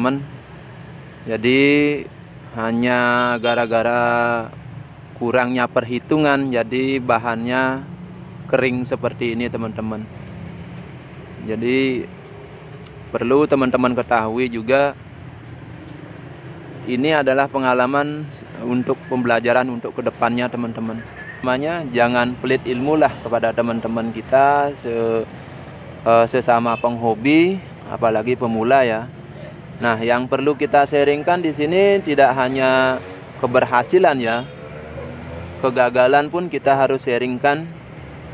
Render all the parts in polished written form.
teman. Jadi hanya gara-gara kurangnya perhitungan, jadi bahannya kering seperti ini teman-teman. Jadi perlu teman-teman ketahui juga, ini adalah pengalaman untuk pembelajaran untuk kedepannya teman-teman. Namanya jangan pelit ilmu lah kepada teman-teman kita sesama penghobi, apalagi pemula ya. Nah, yang perlu kita sharingkan di sini tidak hanya keberhasilan ya, kegagalan pun kita harus sharingkan.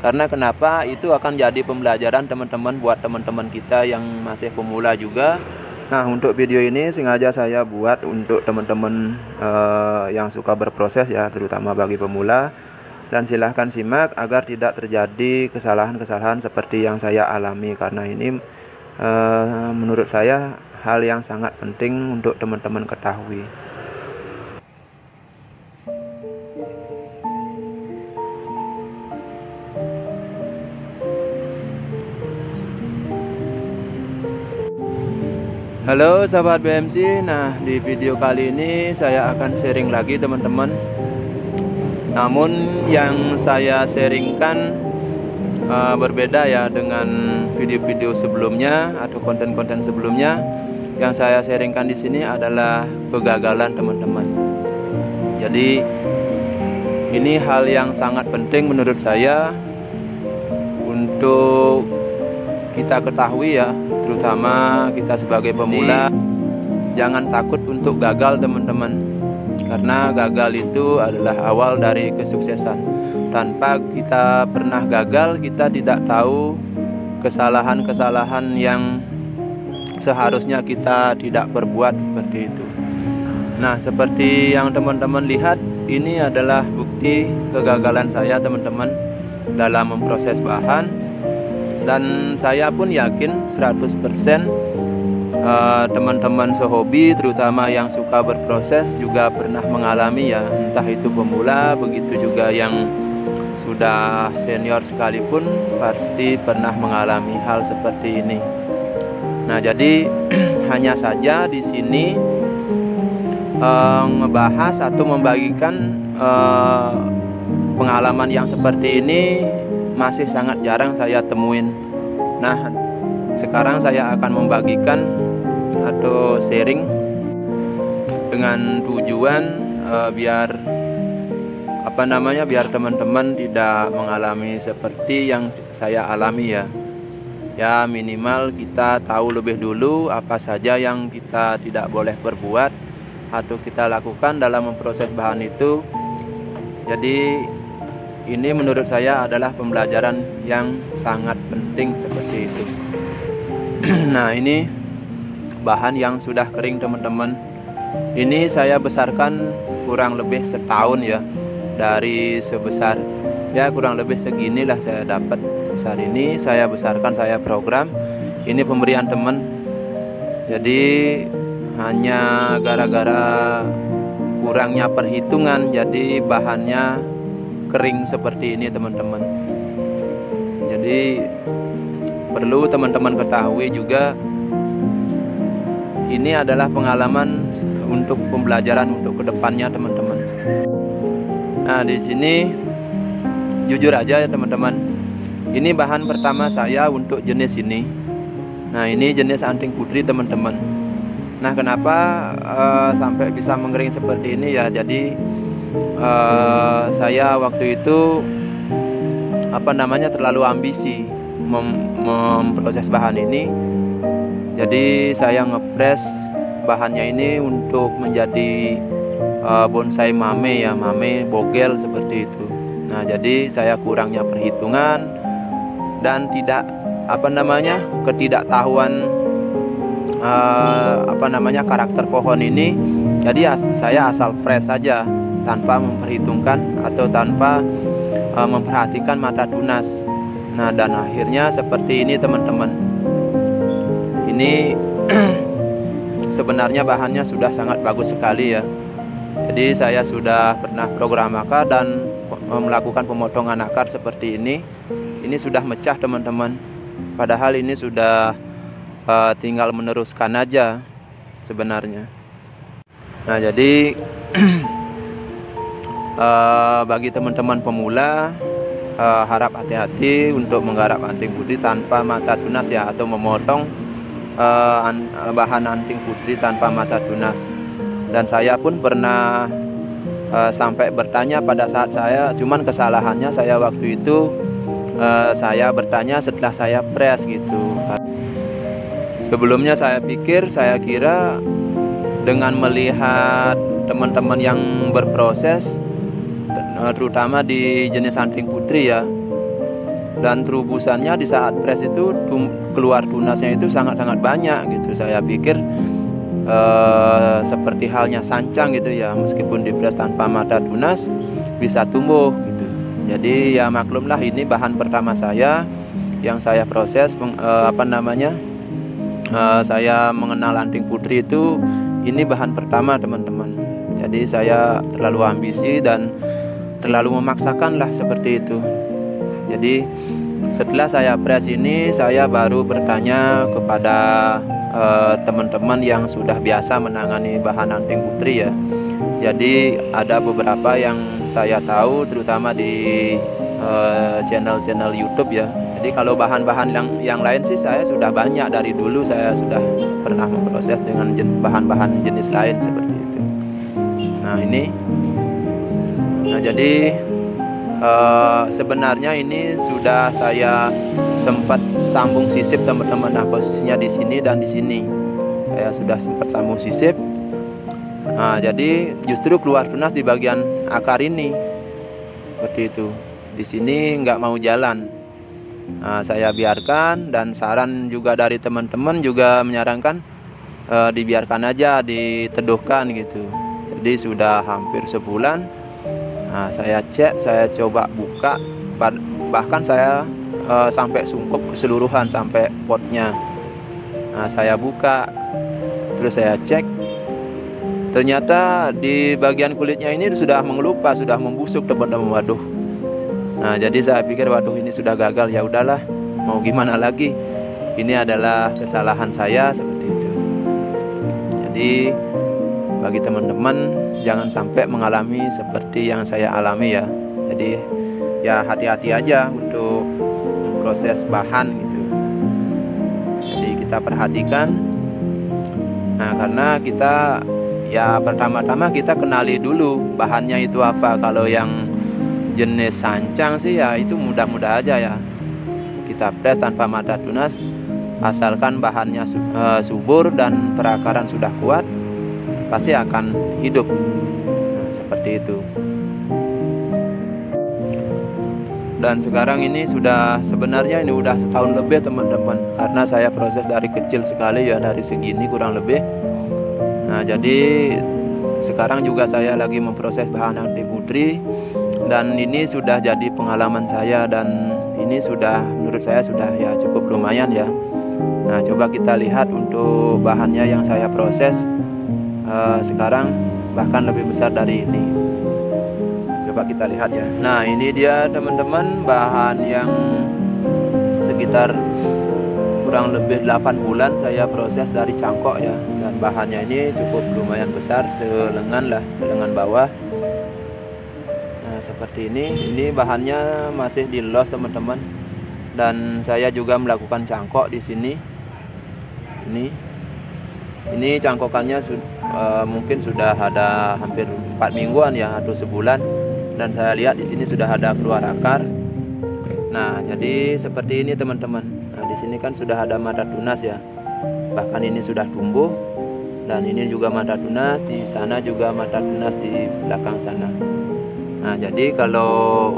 Karena kenapa? Itu akan jadi pembelajaran teman-teman buat teman-teman kita yang masih pemula juga. Nah, untuk video ini sengaja saya buat untuk teman-teman yang suka berproses ya, terutama bagi pemula. Dan silahkan simak agar tidak terjadi kesalahan-kesalahan seperti yang saya alami, karena ini menurut saya hal yang sangat penting untuk teman-teman ketahui. Halo sahabat BMC, nah di video kali ini saya akan sharing lagi teman-teman. Namun yang saya sharingkan berbeda ya dengan video-video sebelumnya atau konten-konten sebelumnya. Yang saya sharingkan di sini adalah kegagalan teman-teman. Jadi ini hal yang sangat penting menurut saya untuk kita ketahui ya, terutama kita sebagai pemula. Jangan takut untuk gagal teman-teman, karena gagal itu adalah awal dari kesuksesan. Tanpa kita pernah gagal, kita tidak tahu kesalahan-kesalahan yang seharusnya kita tidak berbuat seperti itu. Nah, seperti yang teman-teman lihat, ini adalah bukti kegagalan saya teman-teman dalam memproses bahan. Dan saya pun yakin 100% teman-teman sehobi, terutama yang suka berproses, juga pernah mengalami ya. Entah itu pemula, begitu juga yang sudah senior sekalipun pasti pernah mengalami hal seperti ini. Nah, jadi hanya saja di sini ngebahas atau membagikan pengalaman yang seperti ini masih sangat jarang saya temuin. Nah, sekarang saya akan membagikan atau sharing dengan tujuan biar teman-teman tidak mengalami seperti yang saya alami ya. Ya, minimal kita tahu lebih dulu apa saja yang kita tidak boleh berbuat atau kita lakukan dalam memproses bahan itu. Jadi ini menurut saya adalah pembelajaran yang sangat penting seperti itu. Nah, ini bahan yang sudah kering teman-teman. Ini saya besarkan kurang lebih setahun ya. Dari sebesar ya kurang lebih seginilah saya dapat sebesar ini. Saya besarkan, saya program. Ini pemberian teman. Jadi hanya gara-gara kurangnya perhitungan, jadi bahannya kering seperti ini teman-teman. Jadi perlu teman-teman ketahui juga, ini adalah pengalaman untuk pembelajaran untuk kedepannya teman-teman. Nah, di sini jujur aja ya teman-teman, ini bahan pertama saya untuk jenis ini. Nah, ini jenis anting putri teman-teman. Nah, kenapa sampai bisa mengering seperti ini ya? Jadi saya waktu itu terlalu ambisi memproses bahan ini. Jadi saya ngepres bahannya ini untuk menjadi bonsai mame ya, mame bogel seperti itu. Nah, jadi saya kurangnya perhitungan dan ketidaktahuan karakter pohon ini. Jadi saya asal press saja tanpa memperhitungkan atau tanpa memperhatikan mata tunas. Nah, dan akhirnya seperti ini teman-teman. Ini sebenarnya bahannya sudah sangat bagus sekali ya. Jadi saya sudah pernah program akar dan melakukan pemotongan akar seperti ini. Ini sudah mecah teman-teman. Padahal ini sudah tinggal meneruskan aja sebenarnya. Nah, jadi bagi teman-teman pemula, harap hati-hati untuk menggarap anting putri tanpa mata tunas ya, atau memotong bahan anting putri tanpa mata tunas. Dan saya pun pernah sampai bertanya pada saat saya, cuman kesalahannya saya waktu itu saya bertanya setelah saya press gitu. Sebelumnya saya kira dengan melihat teman-teman yang berproses, terutama di jenis anting putri ya, dan terubusannya di saat press itu keluar tunasnya itu sangat-sangat banyak gitu. Saya pikir seperti halnya sancang gitu ya, meskipun di press tanpa mata tunas bisa tumbuh gitu. Jadi ya maklumlah, ini bahan pertama saya yang saya proses. Saya mengenal anting putri itu, ini bahan pertama teman-teman. Jadi saya terlalu ambisi dan terlalu memaksakan lah seperti itu. Jadi setelah saya press ini, saya baru bertanya kepada teman-teman yang sudah biasa menangani bahan anting putri ya. Jadi ada beberapa yang saya tahu, terutama di channel-channel YouTube ya. Jadi kalau bahan-bahan yang lain sih saya sudah banyak dari dulu, saya sudah pernah memproses dengan bahan-bahan jenis lain seperti itu. Nah ini, jadi sebenarnya ini sudah saya sempat sambung sisip teman-teman. Nah, posisinya di sini dan di sini saya sudah sempat sambung sisip. Nah, jadi justru keluar tunas di bagian akar ini seperti itu. Di sini nggak mau jalan. Nah, saya biarkan, dan saran juga dari teman-teman juga menyarankan dibiarkan aja, diteduhkan gitu. Jadi sudah hampir sebulan. Nah, saya cek, saya coba buka, bahkan saya sampai sungkup keseluruhan sampai potnya. Nah, saya buka, terus saya cek, ternyata di bagian kulitnya ini sudah mengelupas, sudah membusuk teman-teman. Waduh. Nah, jadi saya pikir waduh ini sudah gagal, ya udahlah, mau gimana lagi. Ini adalah kesalahan saya seperti itu. Jadi bagi teman-teman jangan sampai mengalami seperti yang saya alami ya. Jadi ya hati-hati aja untuk memproses bahan gitu. Jadi kita perhatikan. Nah, karena kita ya pertama-tama kita kenali dulu bahannya itu apa. Kalau yang jenis sancang sih ya itu mudah-mudah aja ya. Kita press tanpa mata tunas, asalkan bahannya subur dan perakaran sudah kuat, pasti akan hidup. Nah, seperti itu. Dan sekarang ini sebenarnya ini udah setahun lebih teman-teman, karena saya proses dari kecil sekali ya, dari segini kurang lebih. Nah, jadi sekarang juga saya lagi memproses bahan anting putri, dan ini sudah jadi pengalaman saya, dan ini sudah menurut saya sudah ya cukup lumayan ya. Nah, coba kita lihat untuk bahannya yang saya proses sekarang bahkan lebih besar dari ini. Coba kita lihat ya. Nah, ini dia teman-teman, bahan yang sekitar kurang lebih 8 bulan saya proses dari cangkok ya. Dan bahannya ini cukup lumayan besar, selengan lah, selengan bawah. Nah, seperti ini bahannya masih di los teman-teman. Dan saya juga melakukan cangkok di sini. Ini cangkokannya mungkin sudah ada hampir 4 mingguan ya, atau sebulan. Dan saya lihat di sini sudah ada keluar akar. Nah, jadi seperti ini teman-teman. Nah, di sini kan sudah ada mata tunas ya. Bahkan ini sudah tumbuh. Dan ini juga mata tunas, di sana juga mata tunas di belakang sana. Nah, jadi kalau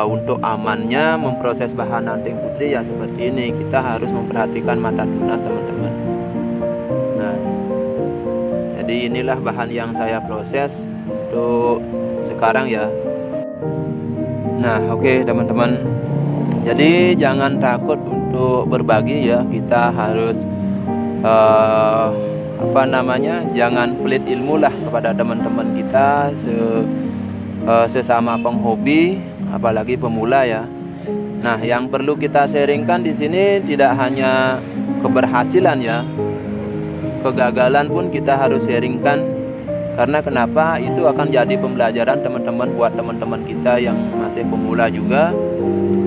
untuk amannya memproses bahan anting putri ya seperti ini, kita harus memperhatikan mata tunas teman-teman. Nah, jadi inilah bahan yang saya proses untuk sekarang ya. Nah, oke teman-teman, jadi jangan takut untuk berbagi ya. Kita harus jangan pelit ilmu lah kepada teman-teman kita sesama penghobi, apalagi pemula ya. Nah, yang perlu kita sharingkan di sini tidak hanya keberhasilan ya, kegagalan pun kita harus sharingkan. Karena kenapa? Itu akan jadi pembelajaran teman-teman buat teman-teman kita yang masih pemula juga.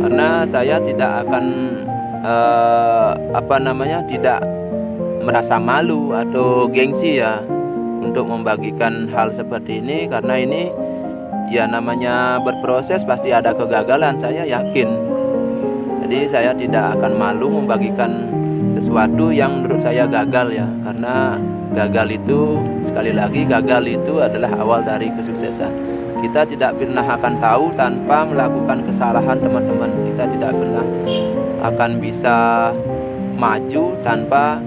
Karena saya tidak akan tidak merasa malu atau gengsi ya untuk membagikan hal seperti ini, karena ini ya namanya berproses pasti ada kegagalan, saya yakin. Jadi saya tidak akan malu membagikan sesuatu yang menurut saya gagal ya, karena gagal itu, sekali lagi, gagal itu adalah awal dari kesuksesan. Kita tidak pernah akan tahu tanpa melakukan kesalahan, teman-teman. Kita tidak pernah akan bisa maju tanpa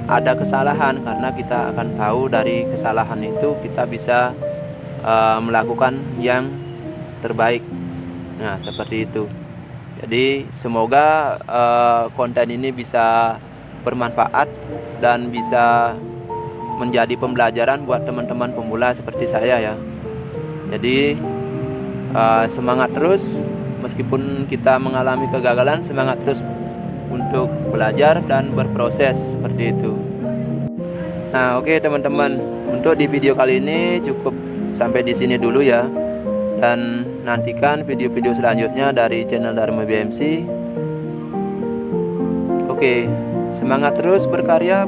ada kesalahan, karena kita akan tahu dari kesalahan itu kita bisa melakukan yang terbaik. Nah, seperti itu. Jadi semoga konten ini bisa bermanfaat dan bisa menjadi pembelajaran buat teman-teman pemula seperti saya ya. Jadi semangat terus, meskipun kita mengalami kegagalan, semangat terus untuk belajar dan berproses seperti itu. Nah, oke teman-teman, untuk di video kali ini cukup sampai di sini dulu ya. Dan nantikan video-video selanjutnya dari channel Dharma BMC. Oke, semangat terus berkarya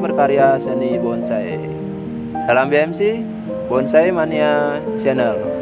seni bonsai. Salam BMC, Bonsai Mania Channel.